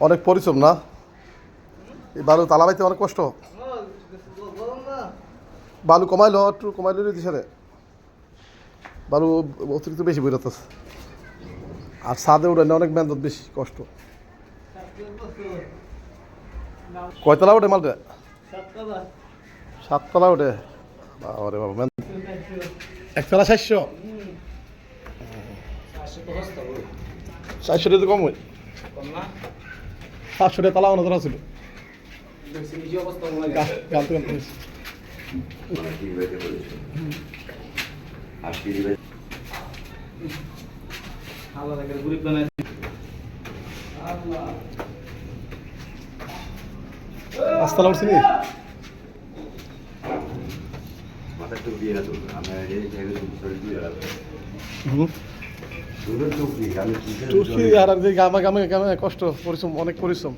অনেক পরিশ্রম না, এই বালু তালা বাইতে অনেক কষ্ট। বালু কমাইলো, একটু কমাইলো দিছে রে, বালু অতিরিক্ত বেশি বইরাতেছে। আর ছাদে উঠে না অনেক মেহনত, বেশি কষ্ট। কয়তলা ওঠে মাল রে? 7 তলা ওঠে। বাবারে বাবা, একতলা 400। 400 তো কম হয়, 500 তালা অন্য ধরা ছিল। পাঁচতলা উঠছি নি? কষ্ট পরিশ্রম, অনেক পরিশ্রম।